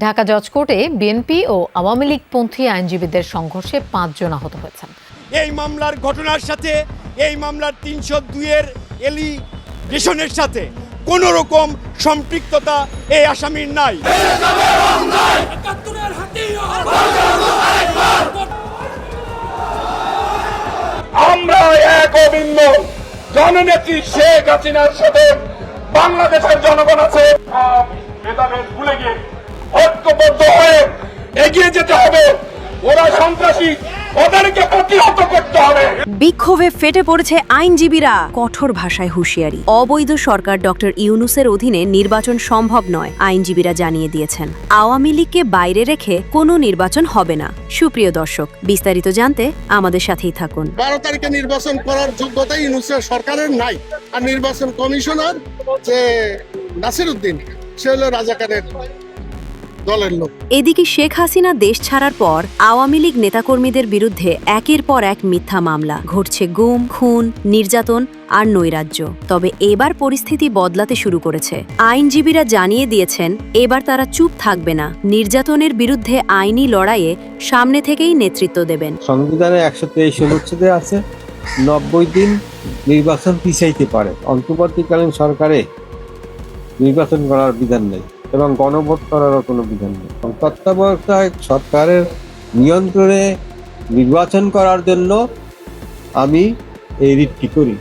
ঢাকা জজ কোর্টে বিএনপি ও আওয়ামী লীগপন্থী আইনজীবীদের সংঘর্ষে 5 জন আহত হয়েছেন। এই মামলার ঘটনার সাথে এই মামলার 302-এর এলিগেশনের সাথে কোন রকম সম্পৃক্ততা এই আসামির নাই। আমরা এক অভিন্ন জননেত্রী শেখ হাসিনার সাথে বাংলাদেশের জনগণ আছে, ভেদাভেদ ভুলে গিয়ে ঐক্যবদ্ধ হয়ে এগিয়ে যেতে হবে। ওরা সন্ত্রাসী, ওদেরকে প্রতিহত করতে হবে। বিক্ষোভে ফেটে পড়েছে আইনজীবীরা, কঠোর ভাষায় হুঁশিয়ারি। অবৈধ সরকার ডক্টর ইউনূসের অধীনে নির্বাচন সম্ভব নয়, আইনজীবীরা জানিয়ে দিয়েছেন। আওয়ামী লীগকে বাইরে রেখে কোনো নির্বাচন হবে না। সুপ্রিয় দর্শক, বিস্তারিত জানতে আমাদের সাথেই থাকুন। 12 তারিখে নির্বাচন করার যোগ্যতা ইউনূসের সরকারের নাই, আর নির্বাচন কমিশনার যে নাসির উদ্দিন, সে হলো রাজাকারের দলের লোক। এদিকে শেখ হাসিনা দেশ ছাড়ার পর আওয়ামী লীগ নেতাকর্মীদের বিরুদ্ধে একের পর এক মিথ্যা মামলা ঘটছে, গুম, খুন, নির্যাতন আর নৈরাজ্য। তবে এবার পরিস্থিতি বদলাতে শুরু করেছে। আইনজীবীরা জানিয়ে দিয়েছেন এবার তারা চুপ থাকবে না, নির্যাতনের বিরুদ্ধে আইনি লড়াইয়ে সামনে থেকেই নেতৃত্ব দেবেন। সংবিধানে 123 অনুচ্ছেদে আছে 90 দিন নির্বাচন পিছাইতে পারে। অন্তর্বর্তীকালীন সরকারে নির্বাচন করার বিধান নেই এবং গণভোট করারও কোনো বিধান নেই। তত্ত্বাবধায়ক সরকারের নিয়ন্ত্রণে নির্বাচন করার জন্য আমি এই রিটটি করি।